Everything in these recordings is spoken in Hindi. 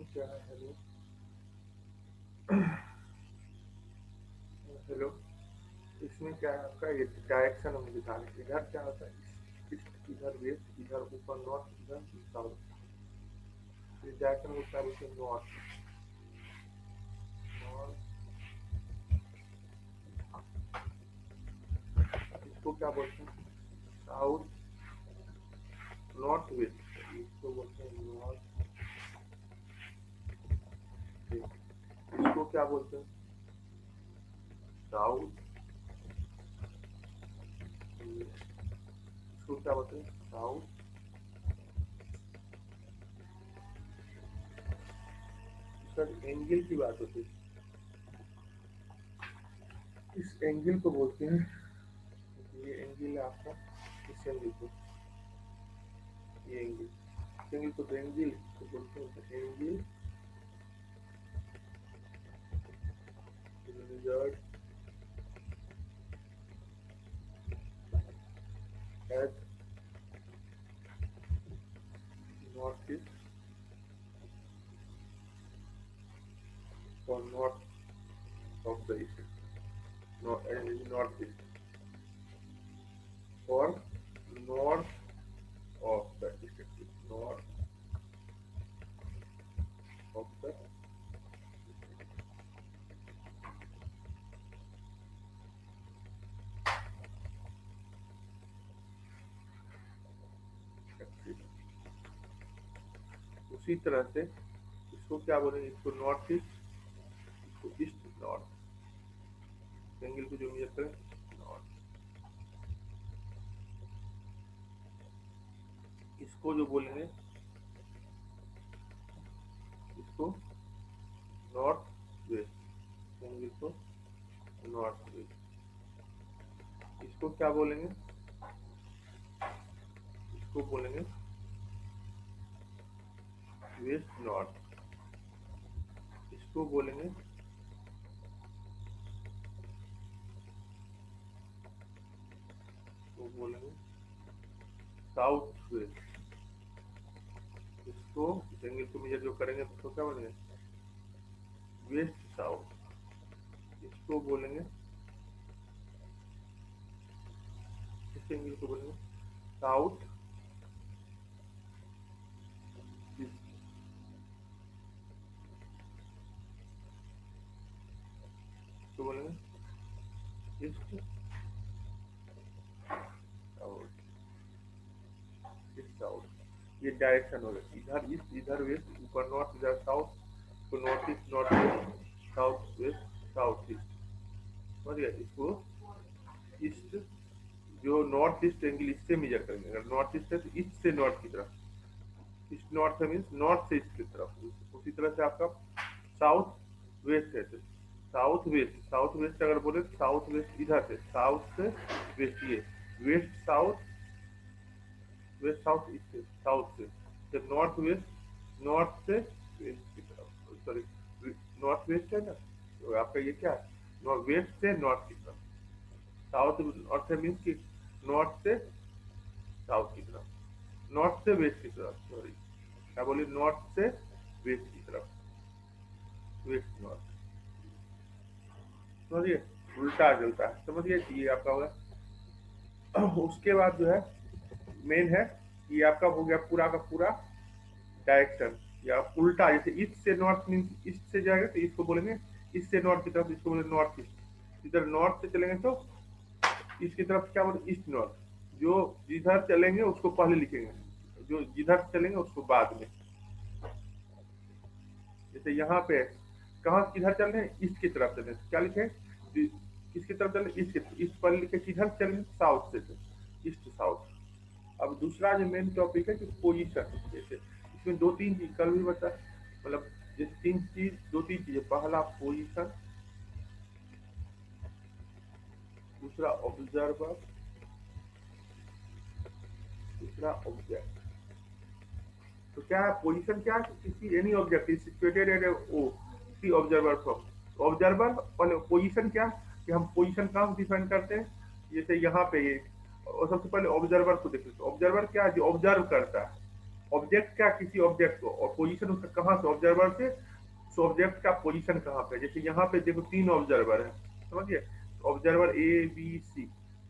इसमें क्या है? Hello hello. इसमें क्या है आपका, ये डायरेक्शन हम दिखा रहे हैं। इधर क्या होता है, ईस्ट, इधर वेस्ट, इधर ऊपर नॉर्थ, इधर साउथ। ये डायरेक्शन होता है उसे नॉर्थ। नॉर्थ, इसको क्या बोलते हैं? South, north west. इसको बोलते हैं नॉर्थ वेस्ट। इसको क्या बोलते हैं? South west. इसको क्या बोलते हैं? साउथ। सर एंगल की बात होती है, इस एंगल को बोलते हैं। ये एंगल है आपका, इस एंगल को, ये एंगल, इस एंगल को, तो एंगल को बोलते हैं angle result at north east और north of the east, north east और north of the east, north of the उसी तरह से इसको क्या बोलेंगे? इसको नॉर्थ ईस्ट, इसको ईस्ट नॉर्थ, एंगल को जो मेजर करें नॉर्थ। इसको जो बोलेंगे, इसको नॉर्थ वेस्ट, एंगल को नॉर्थ वेस्ट। इसको क्या बोलेंगे? इसको बोलेंगे वेस्ट नॉर्थ। इसको बोलेंगे, इसको बोलेंगे साउथ वेस्ट। इसको, इस एंगल को मेजर जो करेंगे तो क्या बोलेंगे? West south. इसको बोलेंगे, इस एंगल को बोलेंगे साउथ ईस्ट। इसको बोलेंगे ईस्ट साउथ, ईस्ट साउथ। ये डायरेक्शन हो गया, इधर ईस्ट, इधर वेस्ट, ऊपर नॉर्थ, इधर साउथ। तो north east, north west, south west, south east. समझ गया? इसको ईस्ट, जो नॉर्थ ईस्ट एंगल, इससे मेजर करेंगे। अगर नॉर्थ ईस्ट है तो ईस्ट से नॉर्थ की तरफ, ईस्ट नॉर्थ है मीन्स नॉर्थ से ईस्ट की तरफ। उसी तरह से आपका साउथ वेस्ट है तो साउथ वेस्ट, साउथ वेस्ट अगर बोले तो साउथ वेस्ट इधर से, साउथ से वेस्ट, ये west south, west south, east से साउथ से, तो नॉर्थ वेस्ट, नॉर्थ से वेस्ट की तरफ, सॉरी, नॉर्थ वेस्ट है ना, तो आपका ये क्या है? वेस्ट से नॉर्थ की तरफ। साउथ नॉर्थ है मीन्स की नॉर्थ से साउथ की तरफ, नॉर्थ से वेस्ट की तरफ, सॉरी क्या बोली, नॉर्थ से वेस्ट की तरफ, वेस्ट नॉर्थ। समझिए? उल्टा चलता है, समझिए? ये आपका होगा। उसके बाद जो है मेन है, ये आपका हो गया पूरा का पूरा डायरेक्शन, या उल्टा, जैसे ईस्ट से नॉर्थ मीन्स ईस्ट से जाएगा तो इसको बोलेंगे ईस्ट से नॉर्थ की तरफ, इसको बोलेंगे नॉर्थ ईस्ट। इधर नॉर्थ से चलेंगे तो ईस्ट की तरफ क्या बोले? East north. जो जिधर चलेंगे उसको पहले लिखेंगे, जो जिधर चलेंगे उसको बाद में। जैसे यहाँ पे कहाँ किधर चल रहे हैं? ईस्ट की तरफ चल रहे हैं, क्या लिखे? किसकी तरफ चल रहे हैं? ईस्ट की। ईस्ट पर लिखे किधर चल रहे हैं? साउथ से, ईस्ट साउथ। अब दूसरा जो मेन टॉपिक है कि पोजीशन, जैसे इसमें दो तीन चीज कल भी बता, मतलब जैसे तीन चीज, दो तीन चीजें, पहला पोजीशन, दूसरा ऑब्जर्वर, तीसरा ऑब्जेक्ट। तो क्या है पोजीशन? क्या है? किसी any object is situated at O C observer from observer. पहले पोजीशन क्या, कि हम पोजीशन कहाँ से डिफाइन करते हैं? जैसे यहाँ पे ये, और सबसे पहले ऑब्जर्वर को देखते हैं। ऑब्जर्वर क्या है? जो ऑब्जर्व करता है, ऑब्जेक्ट क्या, किसी ऑब्जेक्ट को, और पोजीशन उसका कहाँ से, ऑब्जर्वर से, तो ऑब्जेक्ट का पोजीशन कहाँ पे, जैसे यहाँ पे देखो 3 ऑब्जर्वर है, समझिए, ऑब्जर्वर ए बी सी।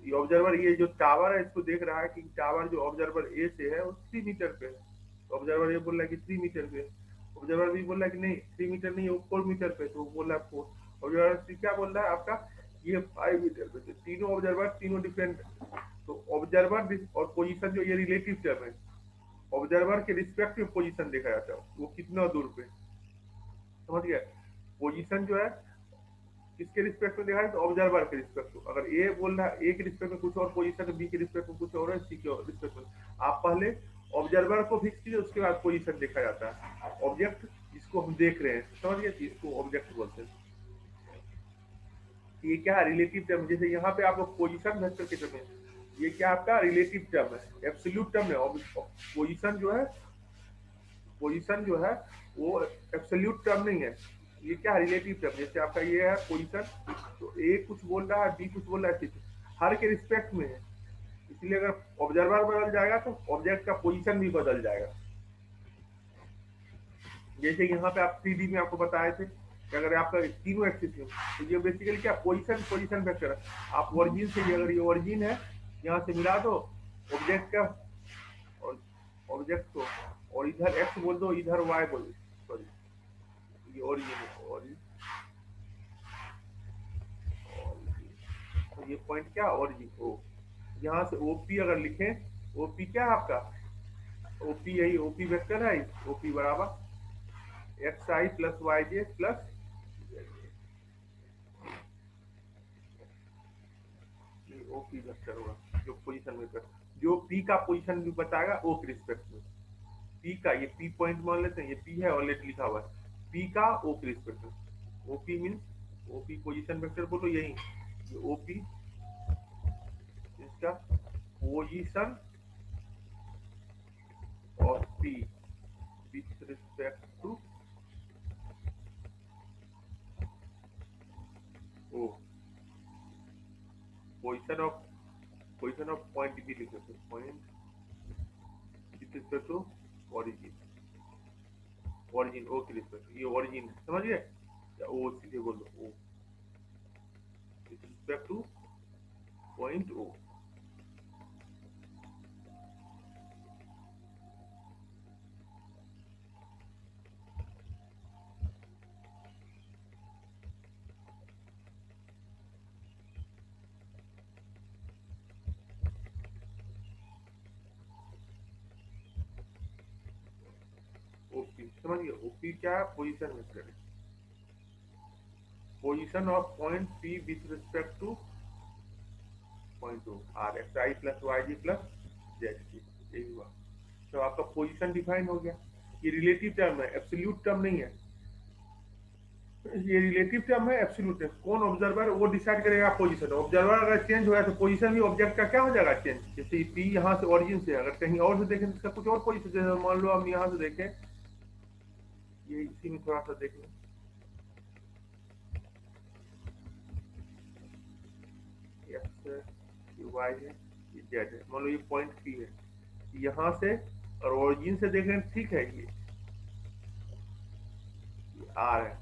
ये ऑब्जर्वर, ये जो टावर है इसको देख रहा है कि टावर जो ऑब्जर्वर ए से है वो 3 मीटर पे है। ऑब्जर्वर ये बोल रहा है कि 3 मीटर पे, ऑब्जर्वर भी बोल रहा है कि नहीं 3 मीटर नहीं, वो 4 मीटर पे, तो वो बोल रहा है 4। ऑब्जर्वर सी क्या बोल रहा है आपका, ये 5 मीटर पे। तो तीनों ऑब्जर्वर तीनों डिफरेंट। तो ऑब्जर्वर और पोजीशन जो ये रिलेटिव टर्म है, ऑब्जर्वर के रिस्पेक्ट में पोजीशन देखा जाता है, वो कितना दूर पे, समझ गया। पोजीशन जो है किसके रिस्पेक्ट में देखा है, तो ऑब्जर्वर के रिस्पेक्ट में। अगर ए बोल रहा है ए के रिस्पेक्ट में कुछ और पोजीशन है, बी के रिस्पेक्ट में कुछ और है, सी के रिस्पेक्ट में, आप पहले ऑब्जर्वर को फिक्स कीजिए, उसके बाद पोजीशन देखा जाता है। ऑब्जेक्ट जिसको हम देख रहे हैं, समझ गए, इसको ऑब्जेक्ट बोलते हैं। ये क्या है, रिलेटिव टर्म। जैसे यहाँ पे आपको पोजीशन वेक्टर के टर्म है, ये क्या आपका रिलेटिव टर्म है, एब्सोल्यूट टर्म है। पोजीशन जो है, पोजीशन जो है वो एब्सोल्यूट टर्म नहीं है, ये क्या है, रिलेटिव टर्म। जैसे आपका ये है पोजीशन, तो ए कुछ बोल रहा है, बी कुछ बोल रहा है, हर के रिस्पेक्ट में है। इसलिए अगर ऑब्जर्वर बदल जाएगा तो ऑब्जेक्ट का पोजीशन भी बदल जाएगा। जैसे यहाँ पे आप 3D में आपको बताए थे कि अगर आपका तीनों एक्सिस है, तो ये बेसिकली क्या, पोजीशन पोजीशन वेक्टर है। आप ओरिजिन से, अगर ये ओरिजिन है, यहाँ से मिला दो ऑब्जेक्ट का, और ऑब्जेक्ट को, और इधर एक्स बोल दो, इधर वाई बोल दो, सॉरी, ये ओरिजिन है, ओरिजिन, तो ये पॉइंट क्या, ओरिजिन ओ। यहाँ से ओपी अगर लिखें, ओपी क्या है आपका, ओपी यही ओपी वेक्टर है, ओपी बराबर x I plus Y J plus, OP vector होगा जो पोजीशन वेक्टर, जो पी का पोजीशन भी बताएगा ओ के रिस्पेक्ट में। पी का, ये पी पॉइंट मान लेते हैं, ये पी है ऑलरेडी लिखा हुआ है, पी का ओ के रिस्पेक्ट में। OP means OP position vector बोलो, यही ओपी इसका position of P with respect to O, position of point भी लिख सकते, point with respect to origin, origin O के रिस्पेक्ट, ये ओरिजिन समझ गए, या ओ सीधे बोल दो, O with respect to point O. OP समझिए, ओपी क्या है, पोजीशन वेक्टर है, position of point P with respect to point O, R X I plus Y J plus Z T, यही हुआ। तो आपका पोजीशन डिफाइन हो गया। ये रिलेटिव टर्म है, एब्सोल्यूट टर्म नहीं है, ये रिलेटिव टर्म है, एब्सोल्यूट है। कौन ऑब्जर्वर वो डिसाइड करेगा पोजीशन, ऑब्जर्वर अगर चेंज हो गया तो पोजीशन भी ऑब्जेक्ट का क्या हो जाएगा, चेंज। जैसे पी यहाँ से ओरिजिन से अगर कहीं और से देखें तो इसका कुछ और पोजीशन, जैसे मान लो हम यहाँ से देखें, ये इसी में थोड़ा सा देख लें, एक्स है, ये वाई है, ये जेड है, मान लो ये पॉइंट पी है, यहाँ से और ओरिजिन से देखें ठीक है, ये आर है,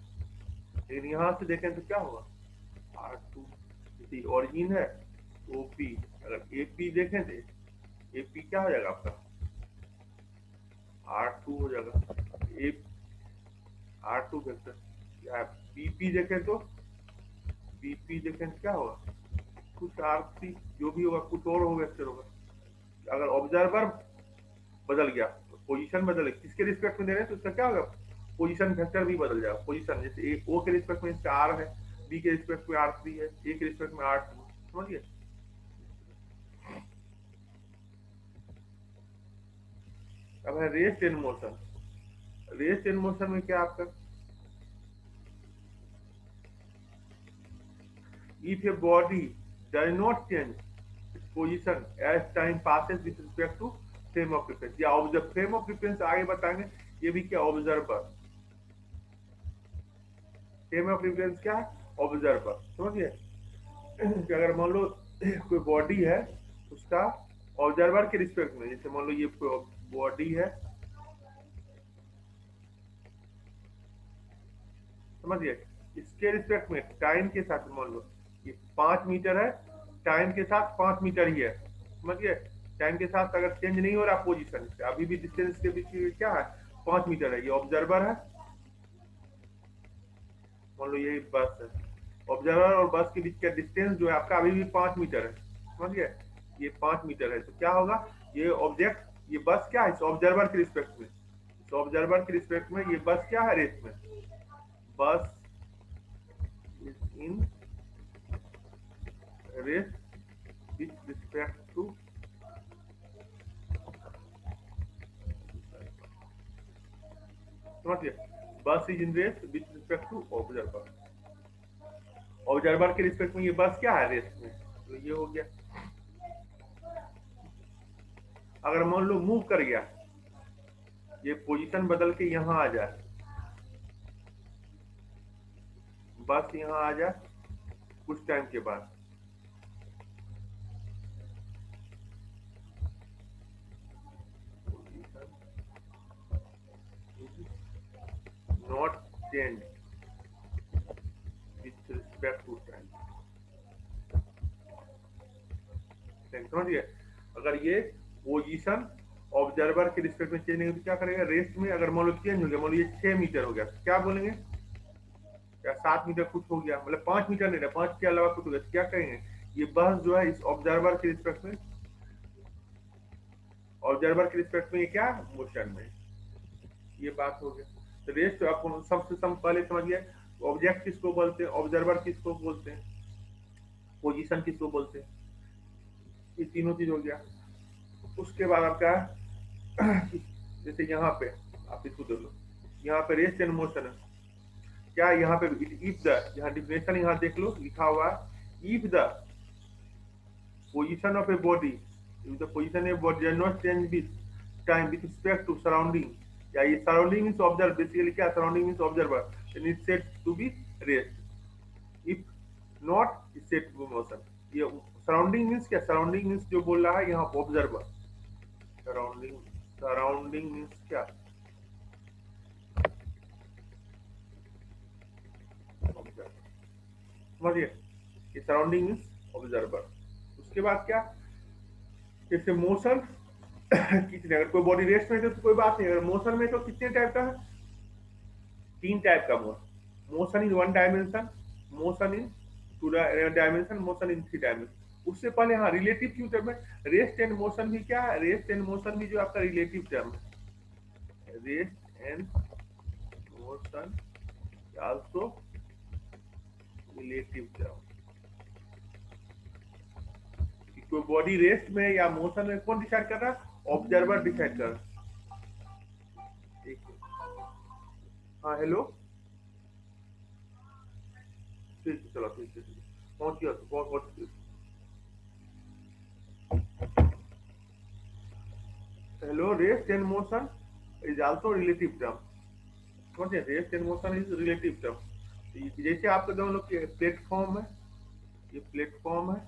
लेकिन यहाँ से देखें तो क्या होगा, आर टू। जैसे ओरिजिन है ओ पी, अगर ए पी देखें तो ए पी क्या हो जाएगा आपका, आर टू हो जाएगा, ए आर टू वेक्टर। या बीपी देखें तो, बीपी देखें तो क्या होगा, कुछ आर थ्री, जो भी होगा कुछ और हो वेक्टर होगा। अगर ऑब्जर्वर बदल गया तो पोजीशन बदल गई, किसके रिस्पेक्ट में दे रहे हैं तो उसका क्या होगा, पोजीशन वेक्टर भी बदल जाएगा। पोजीशन जैसे ए ओ के रिस्पेक्ट में इसका आर है, बी के रिस्पेक्ट में आर थ्री है, ए के रिस्पेक्ट में आर टू, समझिए। अब है rest in motion. Rest in motion में क्या आपका, if a body does not change its position as time passes with respect to frame of reference, या ऑब्जर्व फ्रेम ऑफ रेफरेंस आगे बताएंगे, ये भी क्या, ऑब्जर्वर। फ्रेम ऑफ रेफरेंस क्या है, ऑब्जर्वर, समझिए। कि अगर मान लो कोई बॉडी है, उसका ऑब्जर्वर के रिस्पेक्ट में, जैसे मान लो ये बॉडी है, समझिए। इसके रिस्पेक्ट में टाइम के साथ मान लो ये 5 मीटर है, टाइम के साथ 5 मीटर ही है, समझिए। टाइम के साथ अगर चेंज नहीं हो रहा पोजीशन से, अभी भी डिस्टेंस के बीच में क्या है, 5 मीटर है। ये ऑब्जर्वर है, मान लो ये बस है, ऑब्जर्वर और बस के बीच का डिस्टेंस जो है आपका अभी भी 5 मीटर है, समझिए। ये 5 मीटर है, तो क्या होगा, ये ऑब्जेक्ट, ये बस क्या है इस ऑब्जर्वर के रिस्पेक्ट में, इस ऑब्जर्वर के रिस्पेक्ट में ये बस क्या है रेस में, bus is in rest with respect to, समझिए, bus is in rest with respect to observer, observer के रिस्पेक्ट में ये बस क्या है रेस में, तो ये हो गया। अगर मान लो मूव कर गया, ये पोजीशन बदल के यहाँ आ जाए, बस यहाँ आ जाए कुछ टाइम के बाद, not change with respect to time, समझिए। अगर ये पोजीशन ऑब्जर्वर के रिस्पेक्ट में चेंज नहीं होगी तो क्या करेगा, रेस्ट में अगर मान लो चेंज हो गया, मान लो ये 6 मीटर हो गया, तो क्या बोलेंगे, या 7 मीटर कुछ हो गया, मतलब 5 मीटर नहीं रहा, 5 के अलावा कुछ हो गया, तो क्या कहेंगे, ये बस जो है इस ऑब्जर्वर के रिस्पेक्ट में, ऑब्जर्वर के रिस्पेक्ट में ये क्या मोशन में, ये बात हो गया। तो रेस्ट आपको सबसे पहले समझ गया, ऑब्जेक्ट किसको बोलते हैं, ऑब्जर्वर किसको बोलते हैं, पोजीशन किसको बोलते हैं, ये तीनों चीज हो गया। उसके बाद आपका जैसे यहाँ पे आप इसको देख लो, यहाँ पे रेस्ट एंड मोशन है, क्या यहाँ पे इफ द, यहाँ डिफिनेशन यहाँ देख लो लिखा हुआ है, if the position of a body, if the position of body does not change with time with respect to surrounding, या ये सराउंडिंग मींस ऑब्जर्व, बेसिकली क्या surrounding means observer, then it's said to be rest, if not it's said to be motion. ये सराउंडिंग मींस क्या, सराउंडिंग मींस जो बोल रहा है यहाँ ऑब्जर्वर, सराउंडिंग, सराउंडिंग मींस क्या, समझिए, ये सराउंडिंग मींस ऑब्जर्वर। उसके बाद क्या, जैसे मोशन कितने, अगर कोई बॉडी रेस्ट में है तो कोई बात नहीं, अगर मोशन में तो कितने टाइप का है, 3 टाइप का motion, motion in 1 dimension, motion in 2 dimension, motion in 3 dimension. उससे पहले हाँ रिलेटिव क्यों टर्म है, रेस्ट एंड मोशन भी क्या है, रेस्ट एंड मोशन भी जो आपका रिलेटिव टर्म है, rest and motion also relative term. कोई बॉडी रेस्ट में या मोशन में कौन डिसाइड कर रहा है, ऑब्जर्वर डिसाइड कर रहा है, ठीक है। हाँ हेलो, ठीक है, चलो ठीक है, पहुंच गया तो बहुत बहुत, hello, rest and motion is also relative term, समझे, rest and motion is relative term. जैसे आपके दोनों लोग के प्लेटफॉर्म है, ये प्लेटफॉर्म है,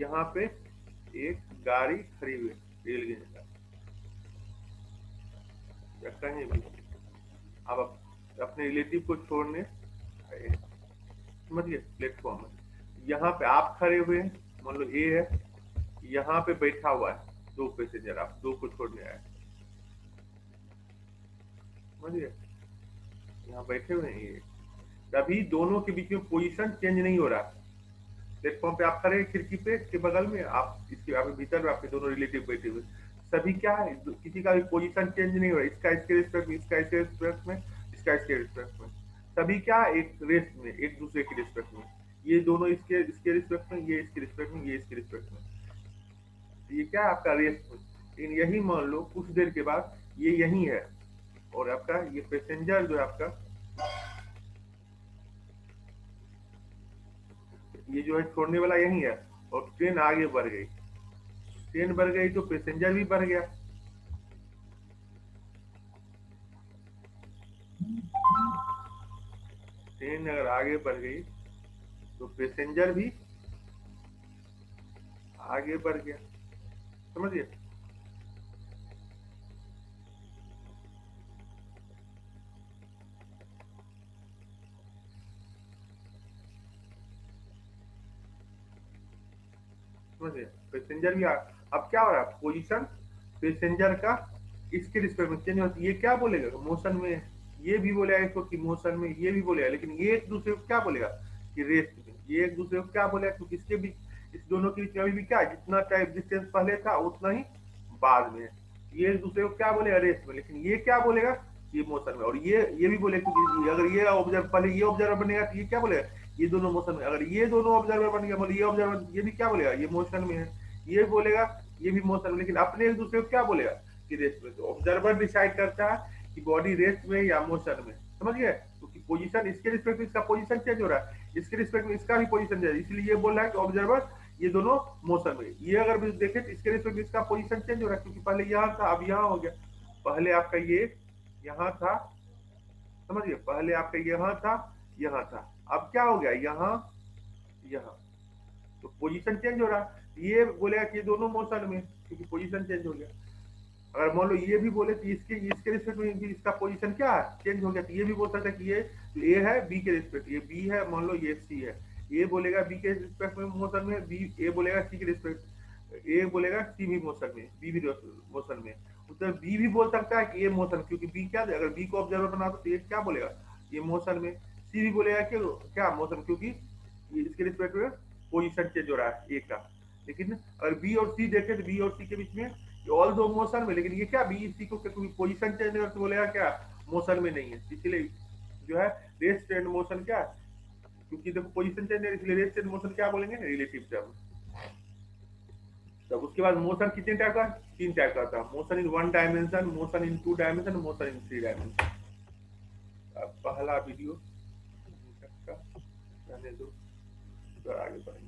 यहाँ पे एक गाड़ी खड़ी हुई है रेल के या कहीं भी, आप अपने रिलेटिव को छोड़ने आए, समझिए प्लेटफॉर्म है, यहाँ पे आप खड़े हुए हैं, मान लो ए है, यहाँ पे बैठा हुआ है 2 पैसेंजर, आप 2 को छोड़ने आए, समझिए, यहाँ बैठे हुए हैं ये, तभी दोनों के बीच में पोजीशन चेंज नहीं हो रहा, प्लेटफॉर्म पे आप खड़े हैं, खिड़की पे के बगल में, आप इसके आपके भीतर में आपके दोनों रिलेटिव बैठे हुए, सभी क्या है, किसी का भी पोजीशन चेंज नहीं हो रहा, इसका इसके रिस्पेक्ट में, इसका इसके रिस्पेक्ट में, इसका इसके रिस्पेक्ट में, सभी क्या एक रेस्ट में, एक दूसरे के रिस्पेक्ट में, ये दोनों इसके इसके रिस्पेक्ट में, ये इसके रिस्पेक्ट में, ये इसके रिस्पेक्ट में, तो ये क्या है आपका रेस्ट में। लेकिन यही मान लो कुछ देर के बाद ये यही है, और आपका ये पैसेंजर जो है आपका, ये जो है छोड़ने वाला यही है, और ट्रेन आगे बढ़ गई, ट्रेन बढ़ गई तो पैसेंजर भी बढ़ गया, ट्रेन अगर आगे बढ़ गई तो पैसेंजर भी आगे बढ़ गया, समझिए। समझे, पैसेंजर भी अब क्या हो रहा है, पोजीशन पैसेंजर का इसके रिस्पेक्ट में चेंज होती है। ये क्या बोलेगा मोशन में, ये भी बोलेगा इसको कि मोशन में, ये भी बोलेगा, लेकिन ये एक दूसरे को क्या बोलेगा कि रेस्ट में। ये एक दूसरे को क्या बोलेगा, क्योंकि इसके बीच इस दोनों के बीच में अभी भी क्या है, जितना टाइम डिस्टेंस पहले था उतना ही बाद में है। ये एक दूसरे को क्या बोलेगा रेस्ट में, लेकिन ये क्या बोलेगा ये मोशन में। और ये भी बोले, क्योंकि अगर ये ऑब्जर्व पहले ये ऑब्जर्वर बनेगा तो ये क्या बोलेगा ये दोनों मोशन में। अगर ये दोनों ऑब्जर्वर बन गया बोले ये ऑब्जर्वर, ये भी क्या बोलेगा ये मोशन में है, ये बोलेगा ये भी मोशन में, लेकिन अपने एक दूसरे को क्या बोलेगा कि रेस्ट में। तो ऑब्जर्वर डिसाइड करता है कि बॉडी रेस्ट में या मोशन में, समझ गए। क्योंकि पोजीशन इसके रिस्पेक्ट में इसका पोजीशन चेंज हो रहा है, इसके रिस्पेक्ट में इसका भी पोजीशन चेंज, इसलिए ये बोल रहा है कि ऑब्जर्वर ये दोनों मोशन में। ये अगर भी देखें तो इसके रिस्पेक्ट में इसका पोजीशन चेंज हो रहा है, क्योंकि पहले यहाँ था अब यहाँ हो गया। पहले आपका ये यहाँ था, समझिए, पहले आपका यहाँ था यहाँ था, अब क्या हो गया यहाँ यहाँ, तो पोजीशन चेंज हो रहा है। ये बोलेगा कि ये दोनों मोशन में, क्योंकि पोजीशन चेंज हो गया। अगर मान लो ये भी बोले कि इसके इसके रिस्पेक्ट में इसका पोजीशन क्या है चेंज हो गया, तो ये भी बोल सकता है कि ये ए है बी के रिस्पेक्ट, ये बी है, मान लो ये सी है, ए बोलेगा बी के रिस्पेक्ट में मोशन में, बी ए बोलेगा सी के रिस्पेक्ट, ए बोलेगा सी भी मोशन में, बी भी मोशन में। तो बी भी बोल सकता है कि ये मोशन, क्योंकि बी क्या, अगर बी को ऑब्जर्वर बना तो ये क्या बोलेगा ये मोशन में। सी भी बोलेगा कि क्या मोशन, क्योंकि इसके रिस्पेक्ट में पोजीशन चेंज हो रहा है ए का। लेकिन अगर बी और सी देखे तो बी और सी के बीच में ऑल दो मोशन में, लेकिन ये क्या बी सी को क्योंकि पोजीशन चेंज हो तो बोलेगा क्या मोशन में नहीं है, इसलिए जो है रेस्ट एंड मोशन क्या है, क्योंकि देखो पोजीशन चेंज है इसलिए रेस्ट एंड मोशन क्या बोलेंगे रिलेटिव टर्म। तब उसके बाद मोशन कितने टाइप का, तीन टाइप का था, motion in one dimension, motion in two dimension, motion in three dimension. पहला वीडियो रहने दो, आगे बढ़ेंगे।